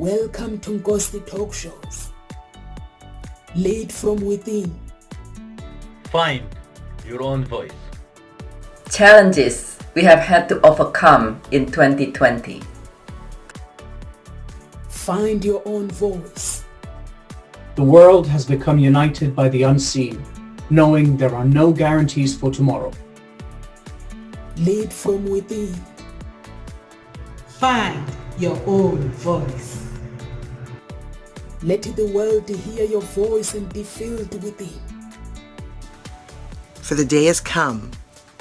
Welcome to Ngosi Talk Shows. Lead from within. Find your own voice. Challenges we have had to overcome in 2020. Find your own voice. The world has become united by the unseen, knowing there are no guarantees for tomorrow. Lead from within. Find your own voice. Let the world hear your voice and be filled within. For the day has come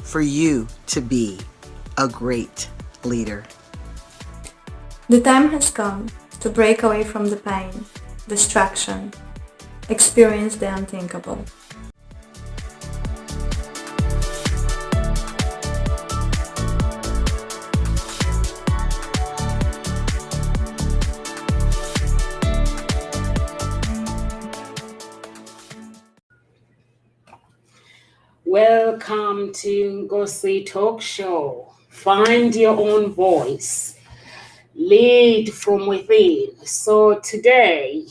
for you to be a great leader. The time has come to break away from the pain, distraction, experience the unthinkable. Welcome to Ngosi Talk Show. Find your own voice. Lead from within. So today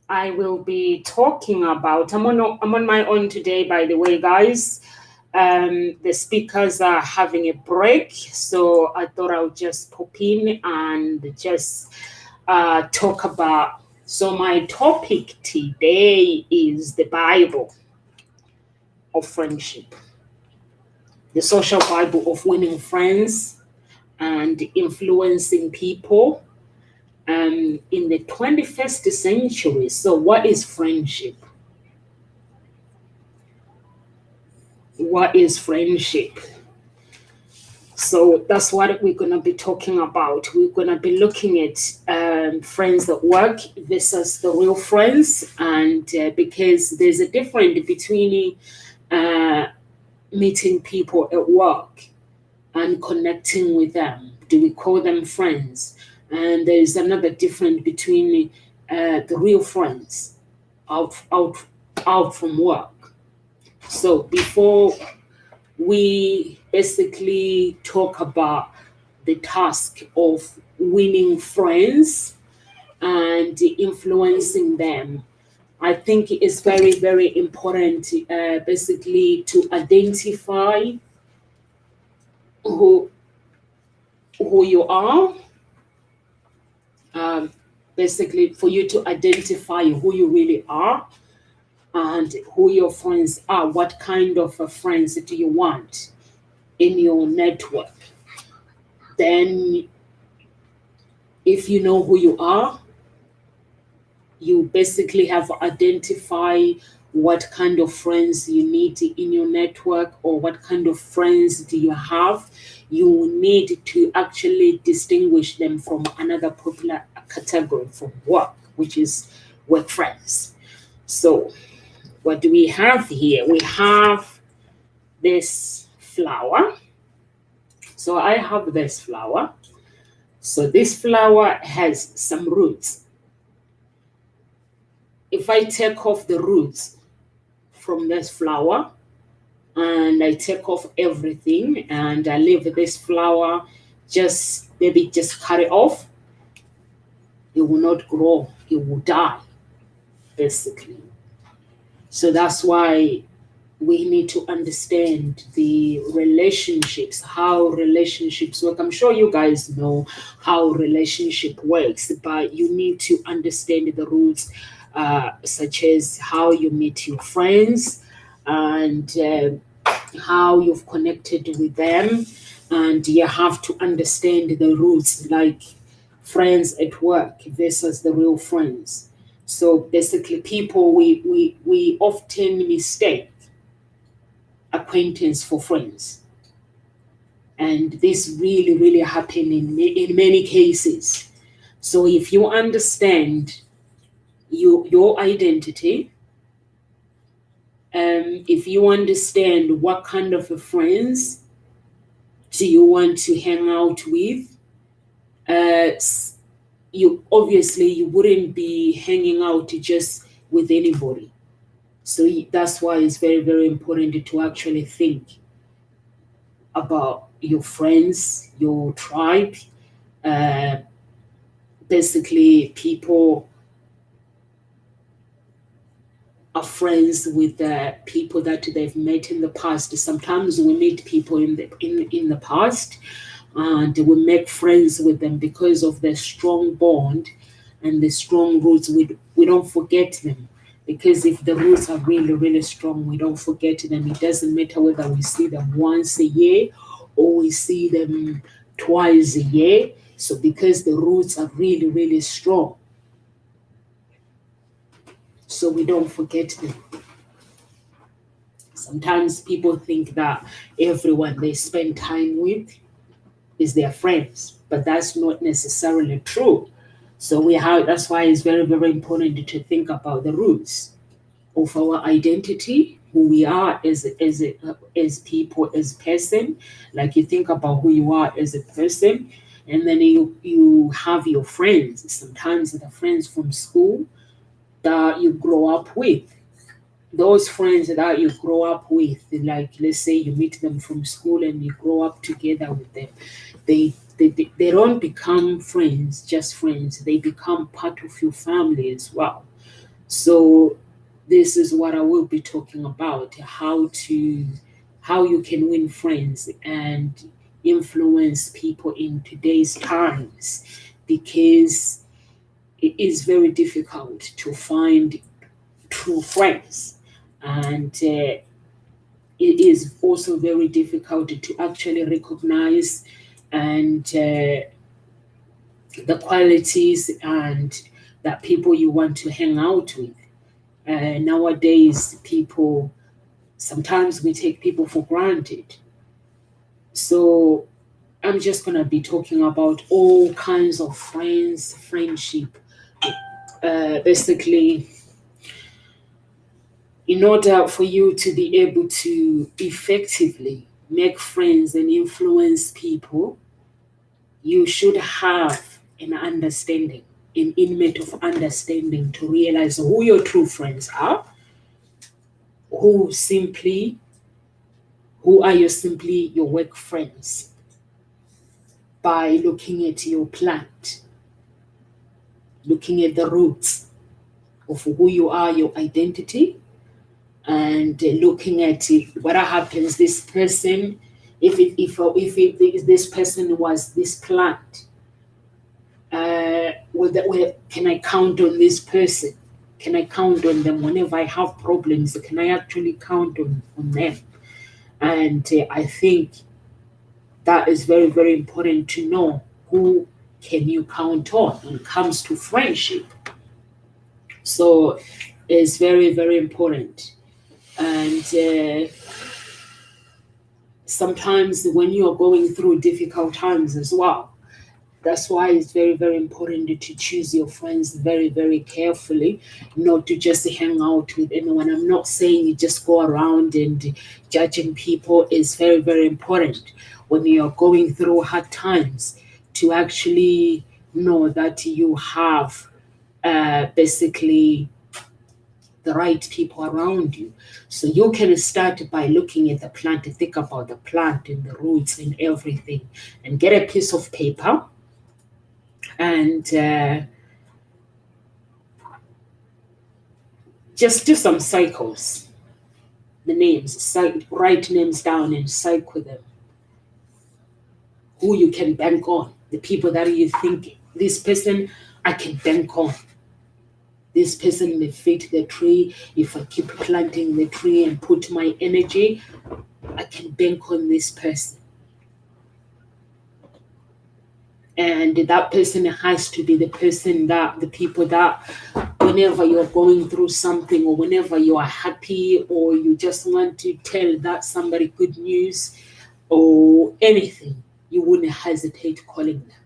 I will be talking about, I'm on my own today, by the way, guys. The speakers are having a break, so I thought I would just pop in and just talk about. So my topic today is the Bible of friendship, the social Bible of winning friends and influencing people in the 21st century. So what is friendship? What is friendship? So that's what we're going to be talking about. We're going to be looking at friends at work versus the real friends, and because there's a difference between meeting people at work and connecting with them. Do we call them friends? And there's another difference between the real friends out from work. So before we basically talk about the task of winning friends and influencing them, I think it's very, very important basically to identify who you are. Basically, for you to identify who you really are and who your friends are. What kind of friends do you want in your network? Then, if you know who you are, you basically have identified what kind of friends you need in your network, or what kind of friends do you have. You need to actually distinguish them from another popular category from work, which is work friends. So what do we have here? We have this flower. So I have this flower. So this flower has some roots. If I take off the roots from this flower and I take off everything and I leave this flower, just cut it off, it will not grow, it will die, basically. So that's why we need to understand the relationships, how relationships work. I'm sure you guys know how relationship works, but you need to understand the roots, such as how you meet your friends and how you've connected with them. And you have to understand the roots, like friends at work versus the real friends. So basically, people, we often mistake acquaintance for friends. And this really, really happen in many cases. So if you understand your identity, if you understand what kind of friends do you want to hang out with, you wouldn't be hanging out just with anybody. So that's why it's very, very important to actually think about your friends, your tribe, basically people are friends with the people that they've met in the past. Sometimes we meet people in the past, and we make friends with them because of their strong bond and the strong roots. We don't forget them, because if the roots are really, really strong, we don't forget them. It doesn't matter whether we see them once a year or we see them twice a year. So because the roots are really, really strong, so we don't forget them. Sometimes people think that everyone they spend time with is their friends, but that's not necessarily true. So that's why it's very, very important to think about the roots of our identity, who we are as people, as person. Like, you think about who you are as a person, and then you have your friends. Sometimes the friends from school that you grow up with. Those friends that you grow up with, like, let's say you meet them from school and you grow up together with them, they don't become friends, just friends. They become part of your family as well. So this is what I will be talking about: how you can win friends and influence people in today's times, because it is very difficult to find true friends, and it is also very difficult to actually recognize and the qualities and that people you want to hang out with. Nowadays, people, sometimes we take people for granted. So I'm just going to be talking about all kinds of friendship. Basically, in order for you to be able to effectively make friends and influence people, you should have an understanding, an intimate of understanding, to realize who your true friends are, who are simply your work friends, by looking at your plant, looking at the roots of who you are, your identity, and looking at what happens. This person, if this person was this plant, can I count on this person? Can I count on them whenever I have problems? Can I actually count on them? And I think that is very, very important to know who can you count on when it comes to friendship. So it's very, very important. And sometimes when you're going through difficult times as well, that's why it's very, very important to choose your friends very, very carefully, not to just hang out with anyone. I'm not saying you just go around and judging people. Is very, very important when you're going through hard times to actually know that you have basically the right people around you. So you can start by looking at the plant, think about the plant and the roots and everything, and get a piece of paper and just do some cycles. The names, write names down and cycle them. Who you can bank on, the people that you think, this person I can bank on. This person may fit the tree. If I keep planting the tree and put my energy, I can bank on this person. And that person has to be the people that whenever you're going through something, or whenever you are happy, or you just want to tell that somebody good news or anything, you wouldn't hesitate calling them.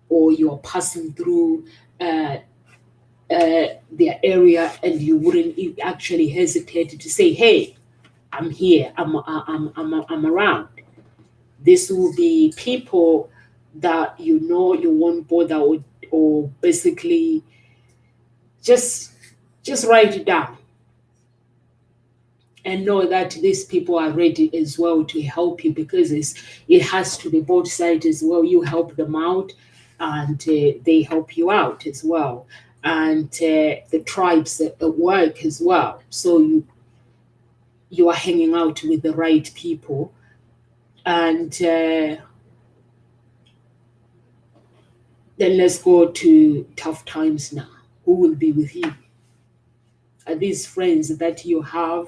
Or you're passing through their area, and you wouldn't actually hesitate to say, "Hey, I'm here. I'm around." This will be people that you won't bother with, or basically just write it down and know that these people are ready as well to help you, because it has to be both sides as well. You help them out, and they help you out as well. And the tribes at work as well. So you are hanging out with the right people. And then let's go to tough times now. Who will be with you? Are these friends that you have,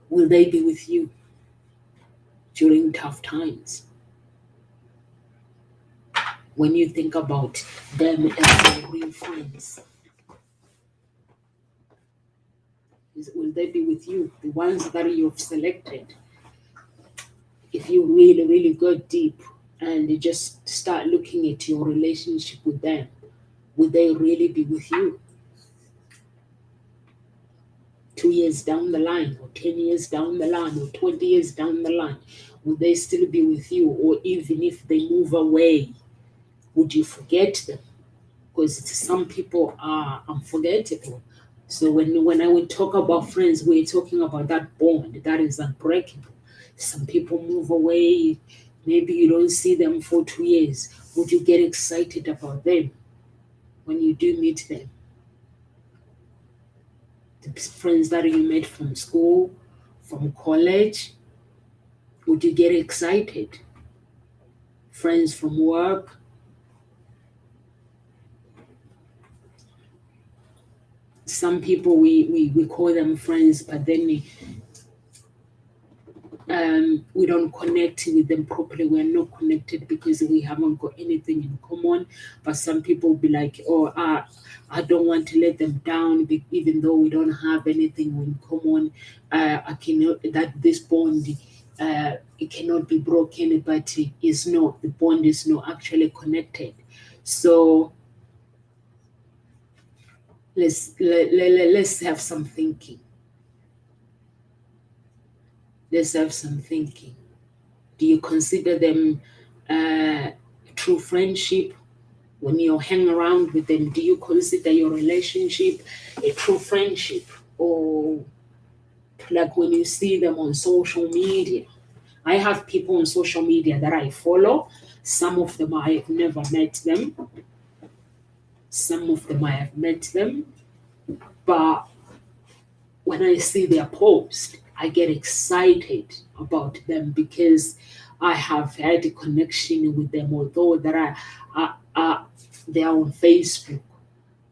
will they be with you during tough times? When you think about them as your real friends, will they be with you? The ones that you've selected, if you really, really go deep and you just start looking at your relationship with them, will they really be with you? 2 years down the line, or 10 years down the line, or 20 years down the line, will they still be with you? Or even if they move away, would you forget them? Because some people are unforgettable. So when I would talk about friends, we're talking about that bond that is unbreakable. Some people move away, maybe you don't see them for 2 years. Would you get excited about them when you do meet them? The friends that you met from school, from college, would you get excited? Friends from work. Some people we call them friends, but then we don't connect with them properly. We're not connected because we haven't got anything in common. But some people be like, oh, I don't want to let them down, even though we don't have anything in common. I cannot, that this bond, it cannot be broken, but it's not, the bond is not actually connected. So let's have some thinking. Let's have some thinking. Do you consider them true friendship? When you hang around with them, do you consider your relationship a true friendship? Or like when you see them on social media? I have people on social media that I follow. Some of them I have never met them. Some of them I have met them. But when I see their post, I get excited about them because I have had a connection with them, although that they are on Facebook,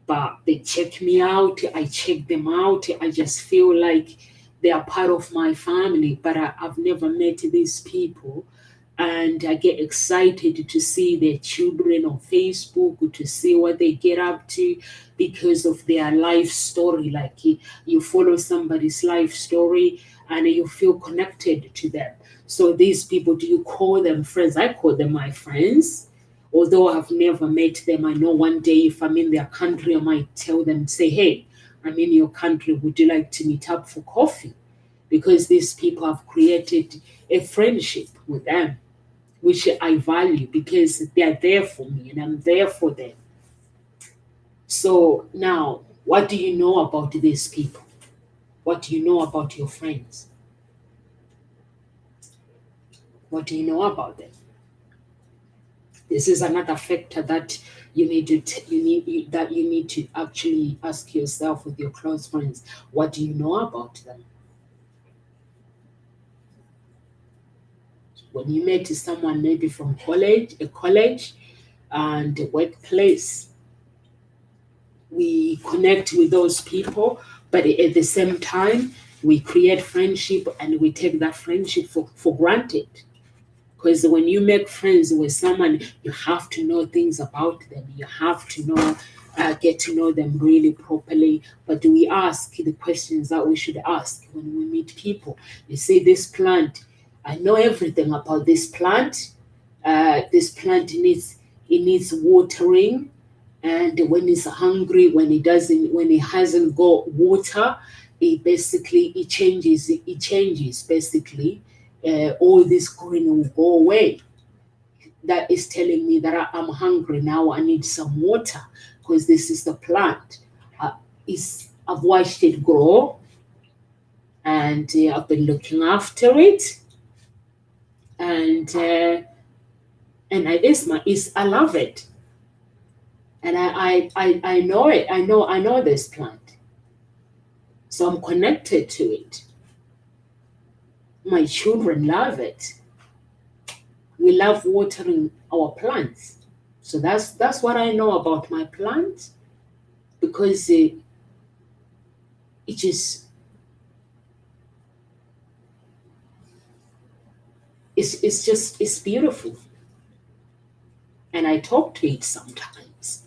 but they check me out, I check them out, I just feel like they are part of my family, but I've never met these people. And I get excited to see their children on Facebook, to see what they get up to because of their life story. Like you follow somebody's life story and you feel connected to them. So these people, do you call them friends? I call them my friends. Although I've never met them, I know one day if I'm in their country, I might tell them, say, hey, I'm in your country, would you like to meet up for coffee? Because these people have created a friendship with them, which I value because they are there for me and I'm there for them. So now, what do you know about these people? What do you know about your friends? What do you know about them? This is another factor that you need to actually ask yourself with your close friends. What do you know about them? When you met someone maybe from a college and a workplace, we connect with those people, but at the same time, we create friendship and we take that friendship for granted. Because when you make friends with someone, you have to know things about them. You have to know, get to know them really properly. But do we ask the questions that we should ask when we meet people? You see, this plant, I know everything about this plant. This plant needs watering, and when it's hungry, when it hasn't got water, it changes basically. All this green will go away. That is telling me that I'm hungry now. I need some water because this is the plant. I've watched it grow, and I've been looking after it. And And I love it. And I know it. I know this plant. So I'm connected to it. My children love it. We love watering our plants. So that's what I know about my plants, because it just it's beautiful. And I talk to it sometimes.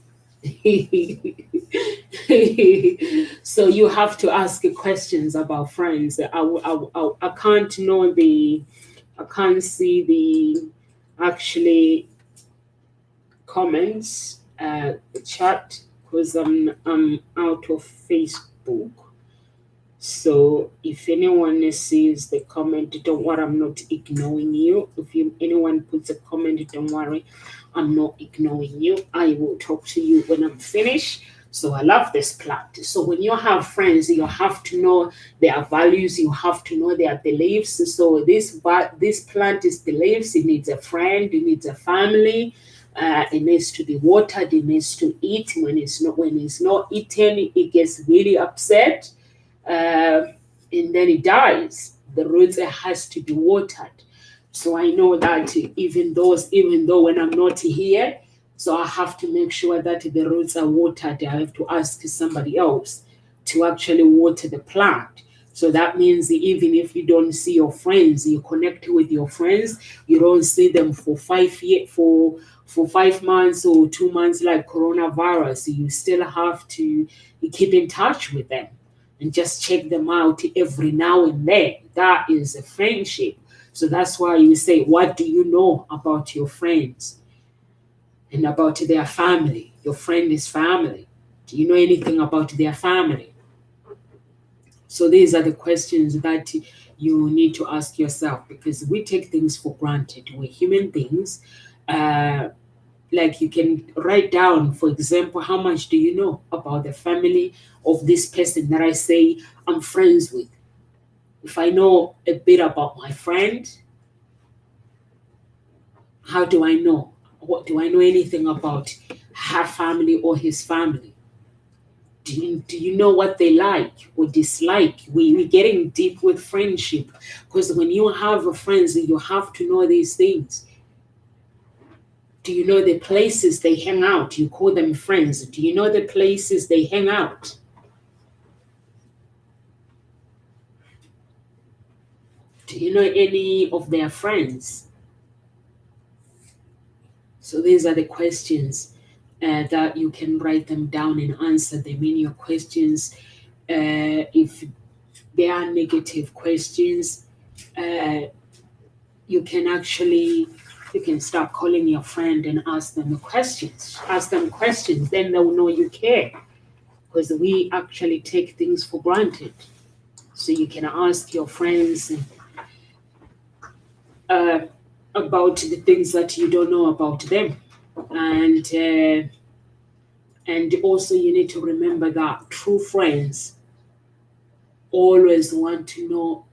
So you have to ask questions about friends. I can't know I can't see the actually comments, the chat, because I'm out of Facebook. So if anyone sees the comment, don't worry, I'm not ignoring you. If anyone puts a comment, don't worry, I'm not ignoring you. I will talk to you when I'm finished. So I love this plant. So when you have friends, you have to know their values, you have to know their beliefs. So this plant is beliefs. It needs a friend, it needs a family. It needs to be watered, it needs to eat. When it's not eaten, it gets really upset. And then it dies. The roots has to be watered. So I know that even though when I'm not here, so I have to make sure that the roots are watered. I have to ask somebody else to actually water the plant. So that means even if you don't see your friends, you connect with your friends, you don't see them for 5 months or 2 months like coronavirus, you still have to keep in touch with them and just check them out every now and then. That is a friendship. So that's why you say, what do you know about your friends and about their family? Your friend is family. Do you know anything about their family? So these are the questions that you need to ask yourself, because we take things for granted. We're human beings. Like you can write down, for example, how much do you know about the family of this person that I say I'm friends with? If I know a bit about my friend, how do I know? What do I know anything about her family or his family? Do you know what they like or dislike? We're getting deep with friendship, because when you have friends, you have to know these things. Do you know the places they hang out? You call them friends. Do you know the places they hang out? Do you know any of their friends? So these are the questions that you can write them down and answer them in your questions. If they are negative questions, you can start calling your friend and ask them questions. Ask them questions, then they'll know you care, because we actually take things for granted. So you can ask your friends about the things that you don't know about them, and also you need to remember that true friends always want to know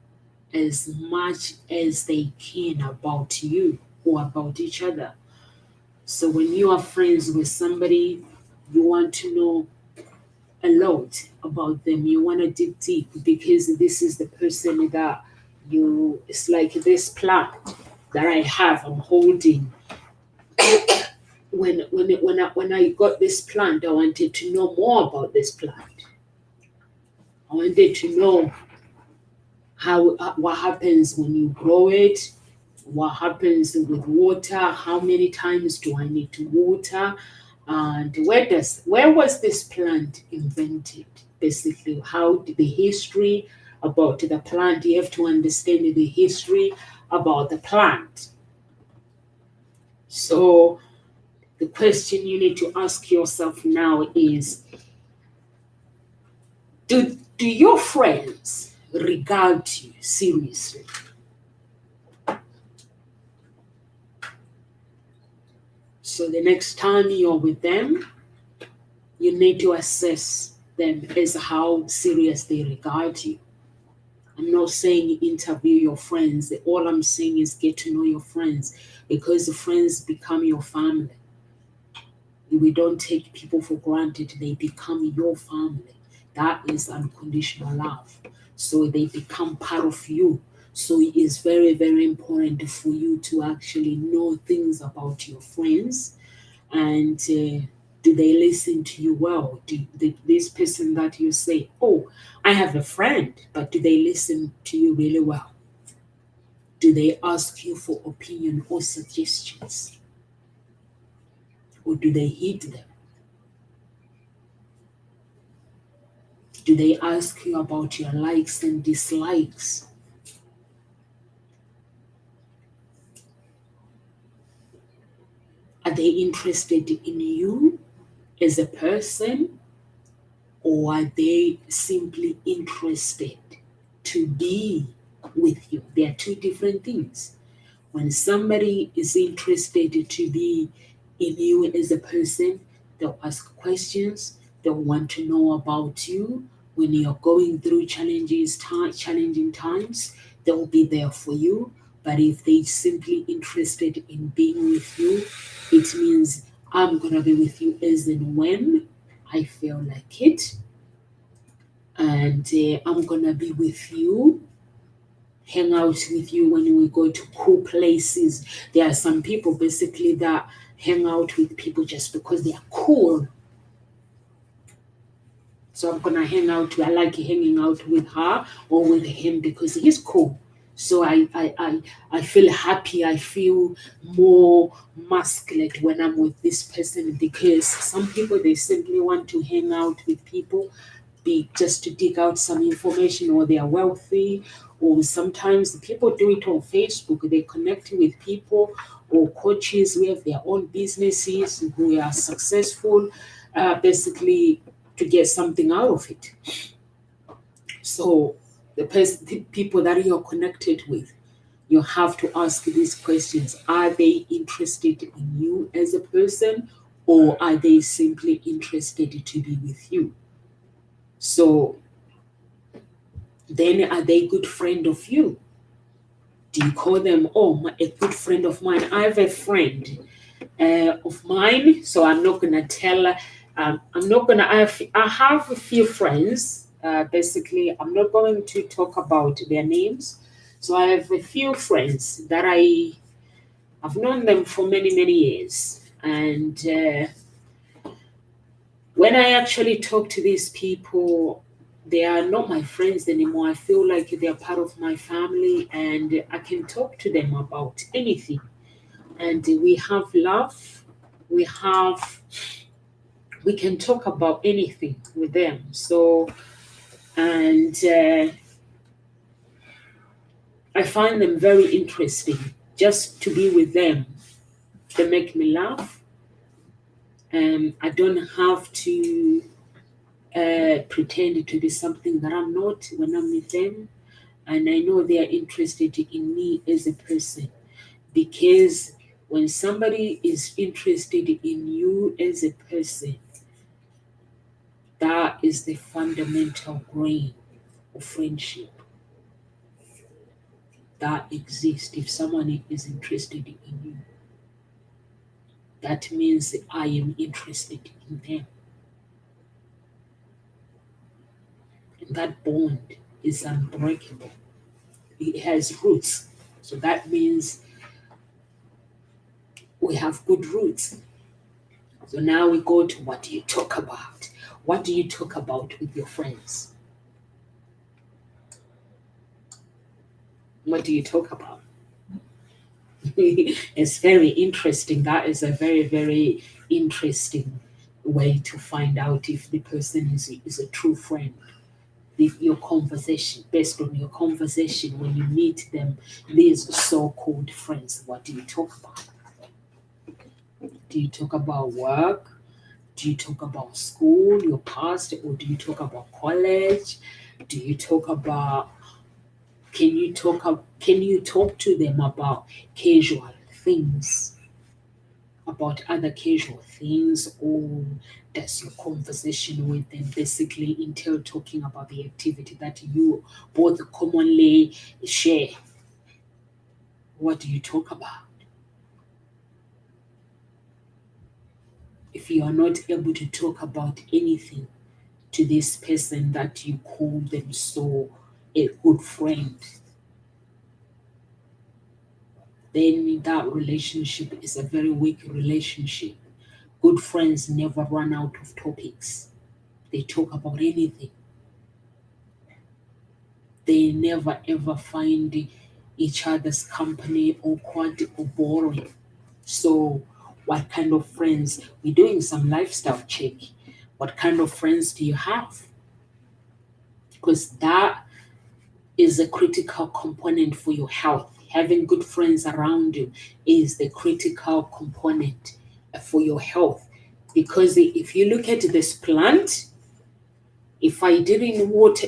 as much as they can about you or about each other. So when you are friends with somebody, you want to know a lot about them. You want to dig deep, because this is the person that it's like this plant that I'm holding. When I got this plant, I wanted to know more about this plant. I wanted to know what happens when you grow it, what happens with water, how many times do I need to water, and where was this plant invented? Basically, the history about the plant. You have to understand the history about the plant. So the question you need to ask yourself now is, do your friends regard you seriously? So the next time you're with them, you need to assess them as how serious they regard you. I'm not saying interview your friends. All I'm saying is get to know your friends, because the friends become your family. We don't take people for granted. They become your family. That is unconditional love. So they become part of you. So it is very, very important for you to actually know things about your friends. And do they listen to you well? This person that you say, oh, I have a friend, but do they listen to you really well? Do they ask you for opinion or suggestions? Or do they heed them? Do they ask you about your likes and dislikes? Are they interested in you as a person, or are they simply interested to be with you? They are two different things. When somebody is interested to be in you as a person, they'll ask questions, they'll want to know about you. When you're going through challenging times, they'll be there for you. But if they're simply interested in being with you, it means I'm going to be with you as and when I feel like it. And I'm going to be with you, hang out with you when we go to cool places. There are some people basically that hang out with people just because they are cool. So I'm gonna I like hanging out with her or with him because he's cool. So I feel happy, I feel more masculine when I'm with this person, because some people, they simply want to hang out with people just to dig out some information, or they are wealthy, or sometimes the people do it on Facebook. They connect with people or coaches who have their own businesses, who are successful, basically to get something out of it. So the people that you're connected with, you have to ask these questions. Are they interested in you as a person, or are they simply interested to be with you? So then, are they a good friend of you? Do you call them, a good friend of mine? I have a friend of mine, so I'm not going to tell. I'm not going to. I have a few friends. Basically, I'm not going to talk about their names. So I have a few friends that I've known them for many, many years. And when I actually talk to these people, they are not my friends anymore. I feel like they are part of my family, and I can talk to them about anything. And we have love. We can talk about anything with them. So, and I find them very interesting. Just to be with them, they make me laugh. I don't have to pretend to be something that I'm not when I'm with them. And I know they are interested in me as a person, because when somebody is interested in you as a person, that is the fundamental grain of friendship that exists. If someone is interested in you, that means I am interested in them. And that bond is unbreakable. It has roots. So that means we have good roots. So now we go to, what do you talk about? What do you talk about with your friends? What do you talk about? It's very interesting. That is a very, very interesting way to find out if the person is a true friend. Your conversation, based on your conversation when you meet them, these so-called friends, what do you talk about? Do you talk about work? Do you talk about school, your past, or do you talk about college? Do you talk about, can you talk to them about casual things? about other casual things, or does your conversation with them basically entail talking about the activity that you both commonly share? What do you talk about? If you are not able to talk about anything to this person that you call them so a good friend, then that relationship is a very weak relationship. Good friends never run out of topics. They talk about anything. They never ever find each other's company awkward or boring. So, what kind of friends? We're doing some lifestyle check. What kind of friends do you have? Because that is a critical component for your health. Having good friends around you is the critical component for your health. Because if you look at this plant, if I didn't water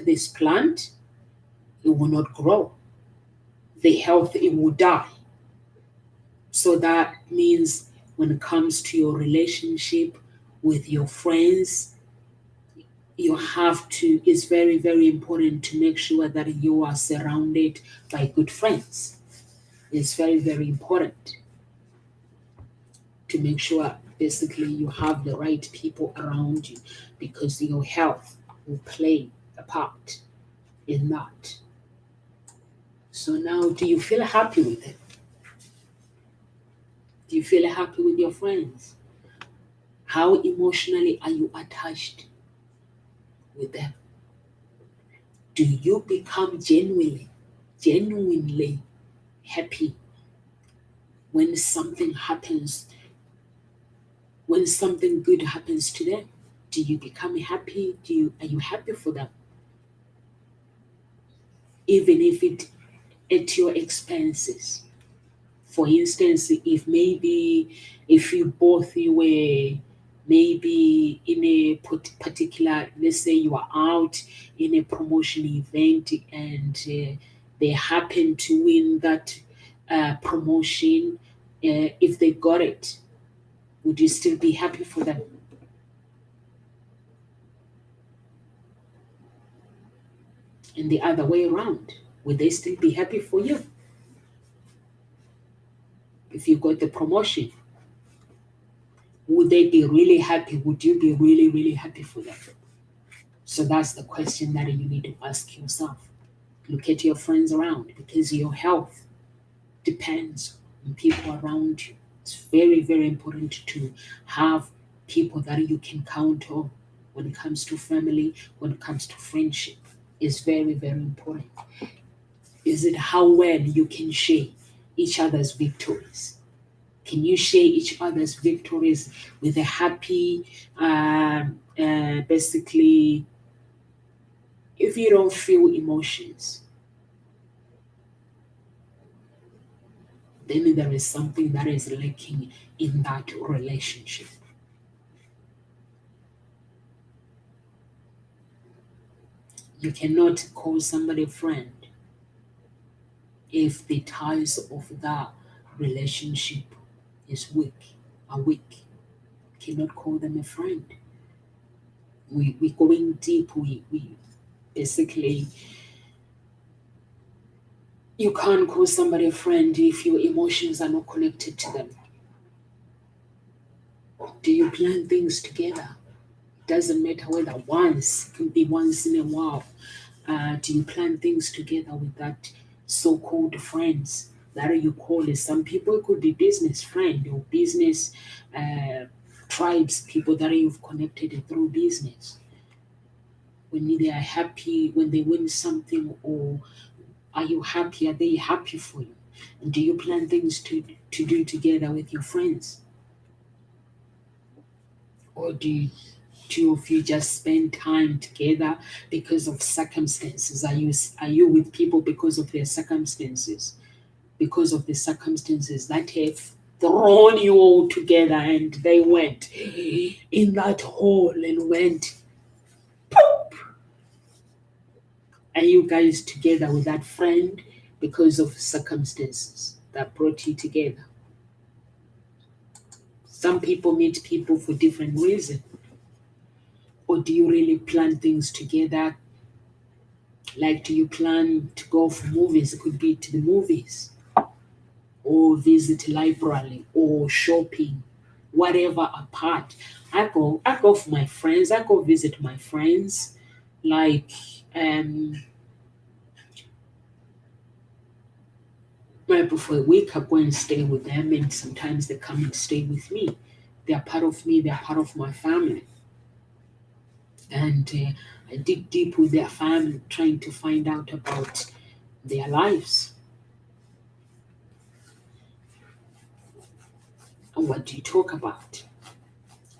this plant, it will not grow. The health, it will die. So that means when it comes to your relationship with your friends, you have to, it's very, very important to make sure that you are surrounded by good friends. It's very, very important to make sure basically you have the right people around you, because your health will play a part in that. So now, do you feel happy with it? Do you feel happy with your friends? How emotionally are you attached with them? Do you become genuinely happy when something happens, when something good happens to them? Do you become happy? Are you happy for them? Even if it at your expenses. For instance, if you were maybe in a particular, let's say you are out in a promotion event, and they happen to win that promotion, if they got it, would you still be happy for them? And the other way around, would they still be happy for you? If you got the promotion, would they be really happy? Would you be really, really happy for them? So that's the question that you need to ask yourself. Look at your friends around, because your health depends on people around you. It's very, very important to have people that you can count on when it comes to family, when it comes to friendship. It's very, very important. Is it how well you can share each other's victories? Can you share each other's victories with a happy, basically, if you don't feel emotions, then there is something that is lacking in that relationship. You cannot call somebody a friend if the ties of that relationship are weak. You cannot call them a friend. We're going deep. We basically, you can't call somebody a friend if your emotions are not connected to them. Do you plan things together? It doesn't matter whether once, it can be once in a while. Do you plan things together with that so-called friends that you call it? Some people, it could be business friend or business tribes, people that you've connected through business. When they are happy, when they win something, or are you happy? Are they happy for you? And do you plan things to do together with your friends? Or do two of you just spend time together because of circumstances? Are you with people because of their circumstances? Because of the circumstances that have thrown you all together, and they went in that hole and went poof. Are you guys together with that friend because of circumstances that brought you together? Some people meet people for different reasons. Or do you really plan things together? Like, do you plan to go for movies? It could be to the movies, or visit library, or shopping, whatever apart. I go for my friends. I go visit my friends. Like, maybe for a week I go and stay with them, and sometimes they come and stay with me. They are part of me. They are part of my family. And I dig deep with their family, trying to find out about their lives. And what do you talk about?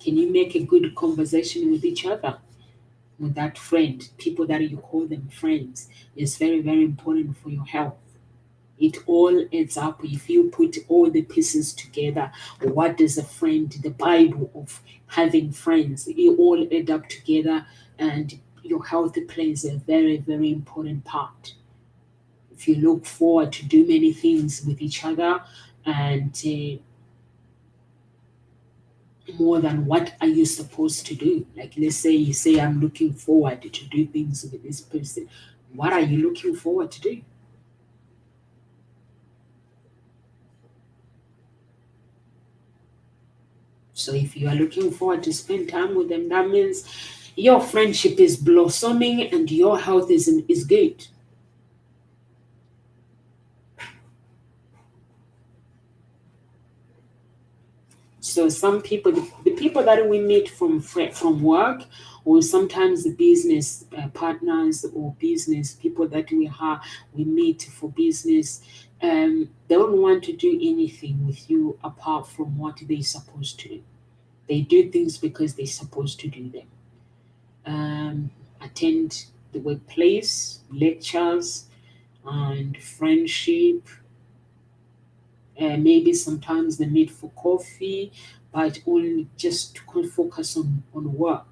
Can you make a good conversation with each other? With that friend, people that you call them friends, is very, very important for your health. It all adds up. If you put all the pieces together, what is a friend? The Bible of having friends, it all add up together, and your health plays a very, very important part. If you look forward to do many things with each other, and more than what are you supposed to do? Like, let's say you say, I'm looking forward to do things with this person. What are you looking forward to do? So if you are looking forward to spend time with them, that means your friendship is blossoming and your health is good. So some people, the people that we meet from work, or sometimes the business partners or business people that we meet for business, they don't want to do anything with you apart from what they're supposed to do. They do things because they're supposed to do them. Attend the workplace, lectures, and friendship. Maybe sometimes they meet for coffee, but only just to focus on work.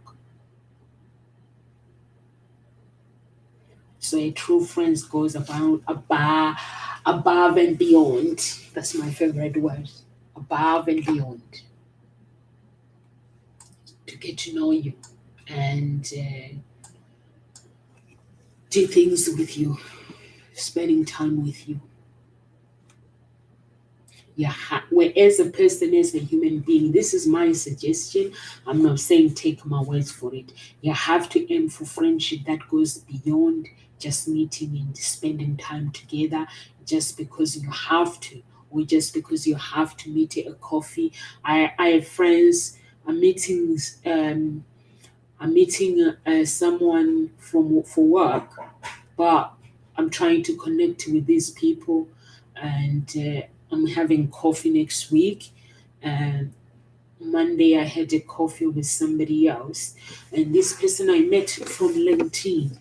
So a true friend goes above and beyond. That's my favorite word. Above and beyond. To get to know you and do things with you, spending time with you. Whereas a person is a human being, this is my suggestion. I'm not saying take my words for it. You have to aim for friendship that goes beyond just meeting and spending time together just because you have to, or just because you have to meet at a coffee. I have friends. I'm meeting someone for work, but I'm trying to connect with these people, and I'm having coffee next week. And Monday I had a coffee with somebody else, and this person I met from LinkedIn.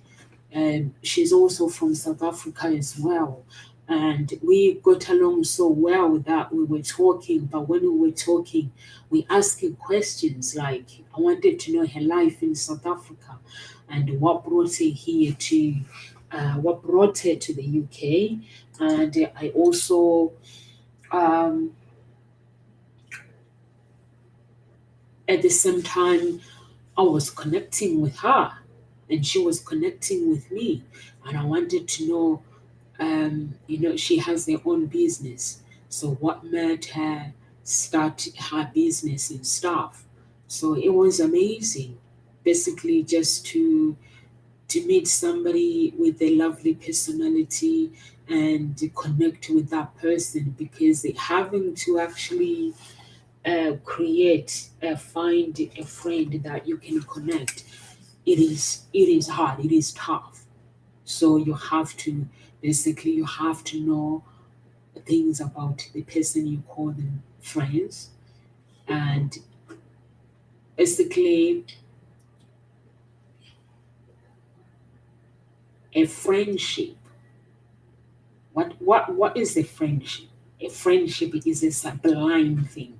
She's also from South Africa as well. And we got along so well that we were talking. But when we were talking, we asked her questions. Like, I wanted to know her life in South Africa and what brought her here to, what brought her to the UK. And I also, at the same time, I was connecting with her, and she was connecting with me. And I wanted to know, she has her own business. So what made her start her business and stuff? So it was amazing, basically just to meet somebody with a lovely personality and to connect with that person, because having to actually find a friend that you can connect, it is hard, it is tough. So you have to know things about the person you call them friends, and basically a friendship. What is a friendship? A friendship is a sublime thing.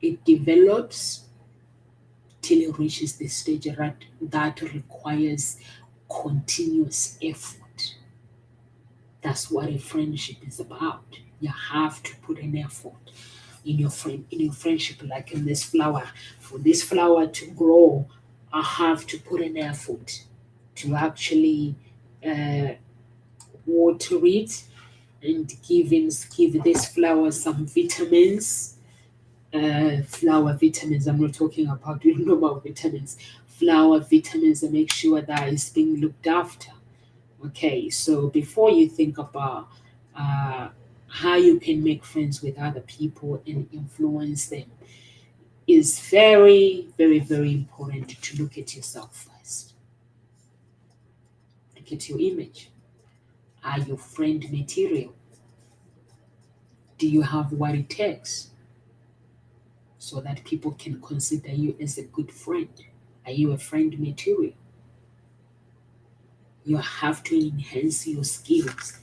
It develops till it reaches the stage that requires continuous effort. That's what a friendship is about. You have to put an effort. in your friendship, like in this flower. For this flower to grow, I have to put an effort to actually water it and give this flower some vitamins. Flower vitamins. I'm not talking about normal vitamins. Flower vitamins, and make sure that it's being looked after. Okay, so before you think about how you can make friends with other people and influence them, is very, very, very important to look at yourself first. Look at your image. Are you friend material? Do you have what it takes so that people can consider you as a good friend? Are you a friend material? You have to enhance your skills.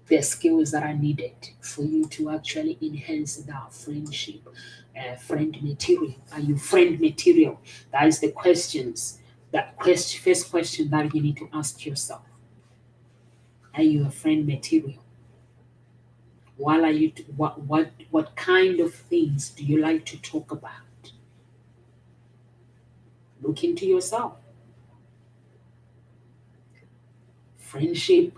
The skills that are needed for you to actually enhance that friendship, friend material. Are you friend material? That is the questions. First question that you need to ask yourself. Are you a friend material? What kind of things do you like to talk about? Look into yourself. Friendship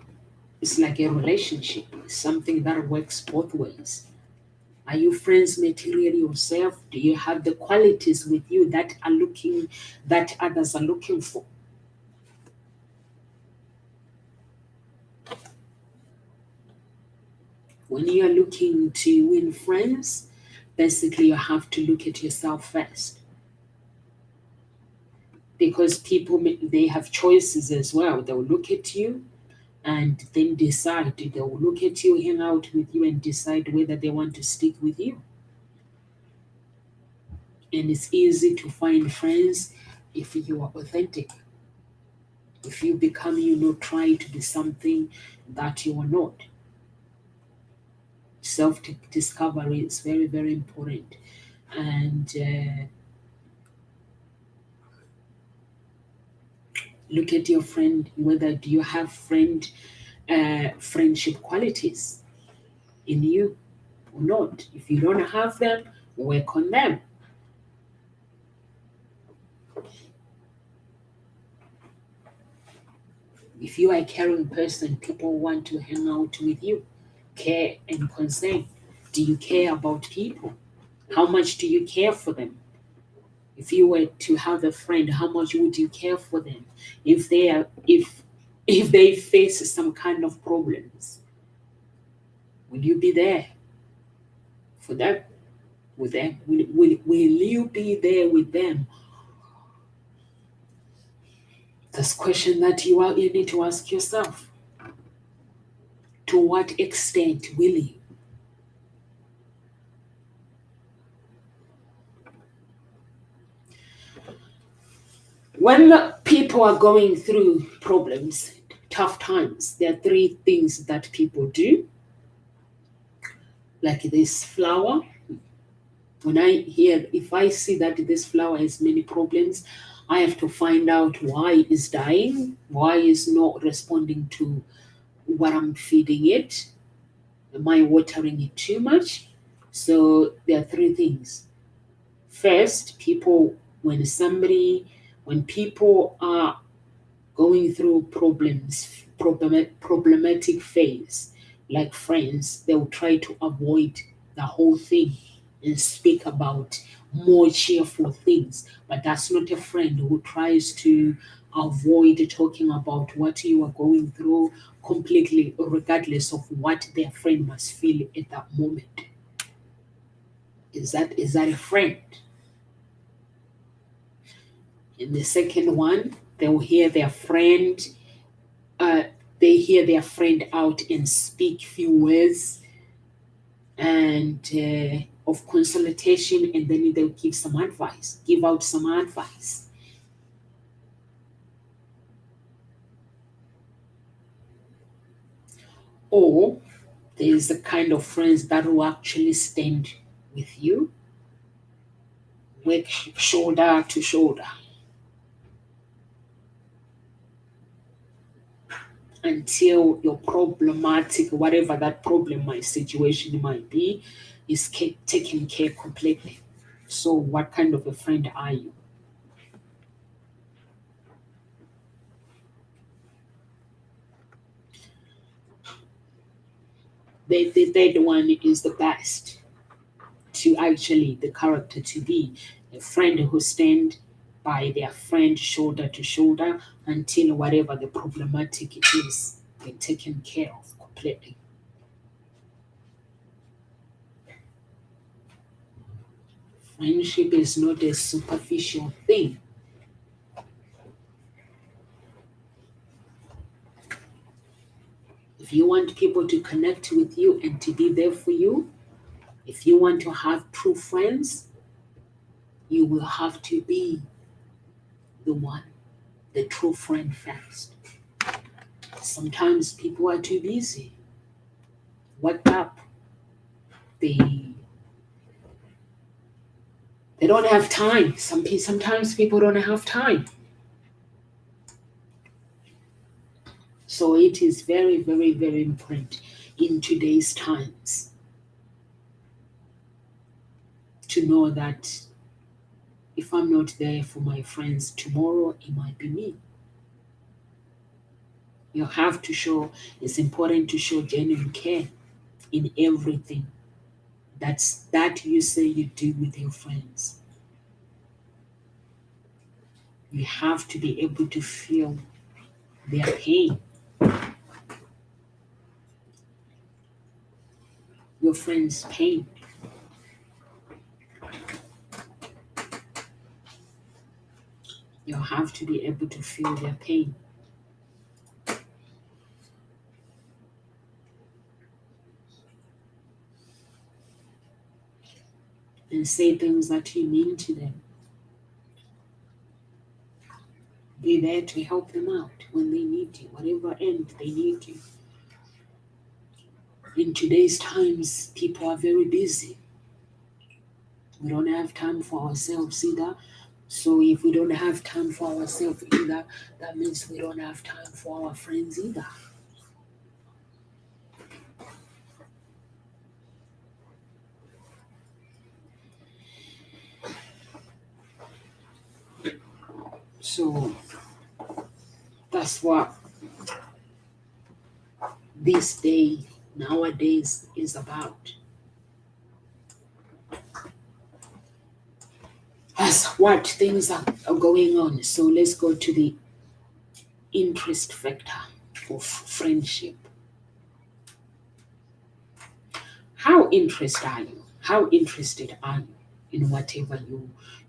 is like a relationship, something that works both ways. Are you friends material yourself? Do you have the qualities with you that others are looking for? When you are looking to win friends, basically you have to look at yourself first. Because people, they have choices as well. They'll look at you and then decide. They'll look at you, hang out with you, and decide whether they want to stick with you. And it's easy to find friends if you are authentic. If you become, trying to be something that you are not. Self-discovery is very, very important. And look at your friend, whether do you have friendship qualities in you or not. If you don't have them, work on them. If you are a caring person, people want to hang out with you. Care and concern. Do you care about people? How much do you care for them? If you were to have a friend, how much would you care for them? If they face some kind of problems, will you be there for them? With them? Will you be there with them? That's a question that you need to ask yourself. To what extent will you? When people are going through problems, tough times, there are three things that people do. Like this flower. If I see that this flower has many problems, I have to find out why it's dying, why it's not responding to what I'm feeding it. Am I watering it too much? So there are three things. First, when people are going through problematic phase, like friends, they will try to avoid the whole thing and speak about more cheerful things. But that's not a friend who tries to avoid talking about what you are going through completely, regardless of what their friend must feel at that moment. Is that a friend? In the second one, they will hear their friend. They hear their friend out and speak few words and of consultation, and then they'll give out some advice. Or there's a kind of friends that will actually stand with you, work shoulder to shoulder. until your problematic, whatever that problem, my situation might be, is taken care completely. So what kind of a friend are you? The third one is the best, to actually the character to be a friend who stand by their friend shoulder to shoulder until whatever the problematic it is, they're taken care of completely. Friendship is not a superficial thing. If you want people to connect with you and to be there for you, if you want to have true friends, you will have to be the one, the true friend first. Sometimes people are too busy. What up? They don't have time. Sometimes people don't have time. So it is very, very, very important in today's times to know that if I'm not there for my friends tomorrow, it might be me. You have to show, it's important to show genuine care in everything that you say you do with your friends. You have to be able to feel their pain. Your friend's pain. You have to be able to feel their pain. And say things that you mean to them. Be there to help them out when they need you, whatever end they need you. In today's times, people are very busy. We don't have time for ourselves either. So if we don't have time for ourselves either, that means we don't have time for our friends either. So that's what this day nowadays is about. As what things are going on. So let's go to the interest factor of friendship. How interested are you? How interested are you in whatever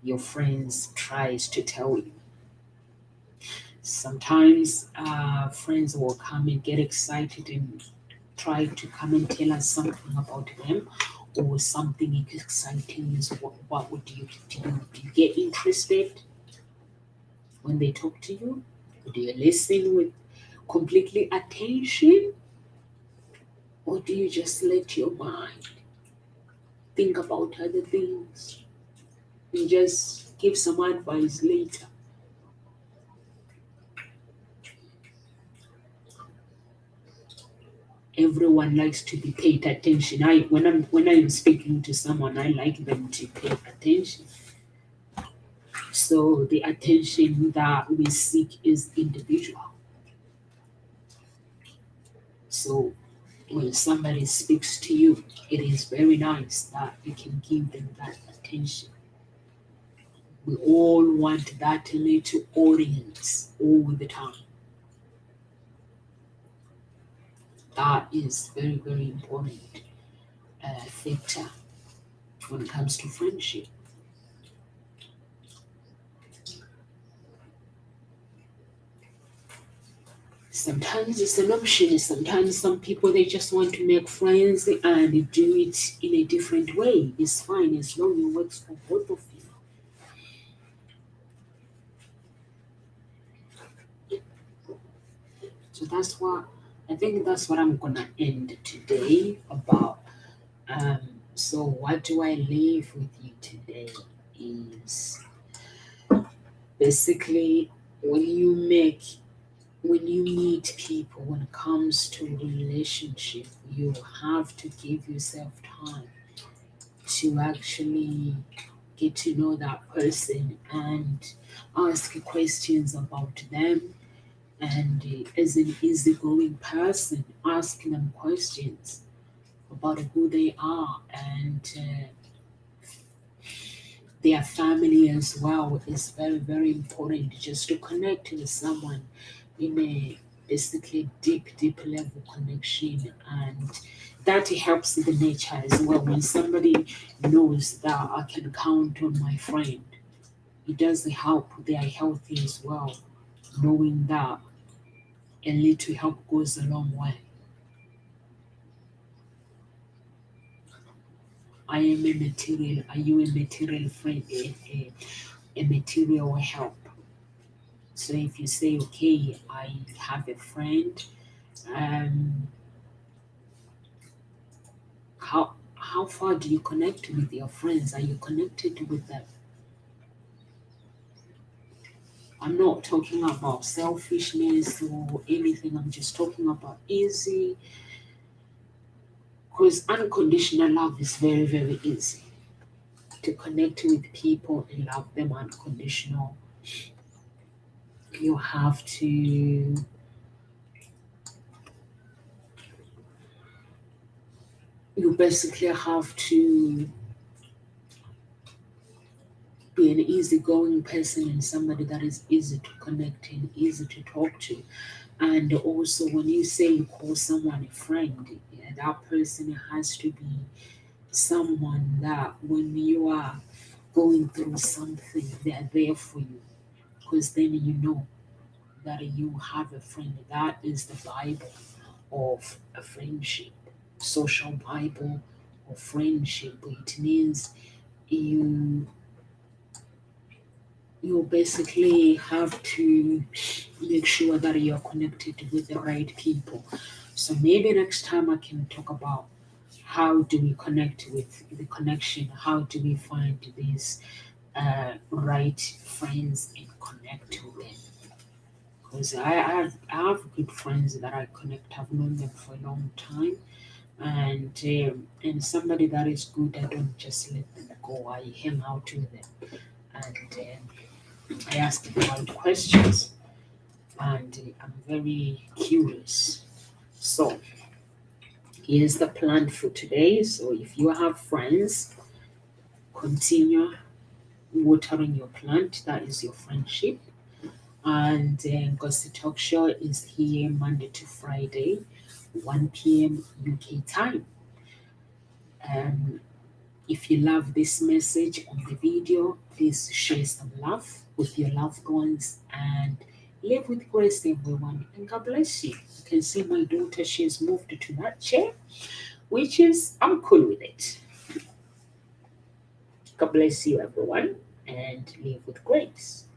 your friends tries to tell you? Sometimes friends will come and get excited and try to come and tell us something about them or something exciting. Is what would you do? Do you get interested when they talk to you? Do you listen with completely attention? Or do you just let your mind think about other things and just give some advice later? Everyone likes to be paid attention. When I'm speaking to someone, I like them to pay attention. So the attention that we seek is individual. So when somebody speaks to you, it is very nice that you can give them that attention. We all want that little audience all the time. That is very, very important factor when it comes to friendship. Sometimes it's an option. Sometimes some people, they just want to make friends and do it in a different way. It's fine as long as it works for both of you. So I think that's what I'm gonna end today about. So what do I leave with you today is basically when you make when you meet people, when it comes to relationship, you have to give yourself time to actually get to know that person and ask questions about them. And as an easygoing person, asking them questions about who they are and their family as well is very, very important, just to connect with someone in a basically deep level connection. And that helps the nature as well. When somebody knows that I can count on my friend, it does help their healthy as well, knowing that a little help goes a long way. I am a material, are you a material friend, a material help? So if you say, okay, I have a friend, um, how far do you connect with your friends? Are you connected with them? I'm not talking about selfishness or anything. I'm just talking about easy, because unconditional love is very, very easy to connect with people and love them unconditional. You have to, you basically have to be an easygoing person and somebody that is easy to connect and easy to talk to. And also, when you say you call someone a friend, yeah, that person has to be someone that when you are going through something, they're there for you. Because then you know that you have a friend. That is the Bible of a friendship, social Bible of friendship. It means you you basically have to make sure that you're connected with the right people. So maybe next time I can talk about how do we connect with the connection, how do we find these right friends and connect with them. Because I have good friends that I connect, I've known them for a long time. And somebody that is good, I don't just let them go, I hang out with them. And I ask the right questions, and I'm very curious. So here's the plan for today. So if you have friends, continue watering your plant. That is your friendship. And Gossip Talk Show is here Monday to Friday, 1 p.m. UK time. Um, if you love this message on the video, please share some love with your loved ones and live with grace, everyone. And God bless you. You can see my daughter, she has moved to that chair, which is, I'm cool with it. God bless you, everyone, and live with grace.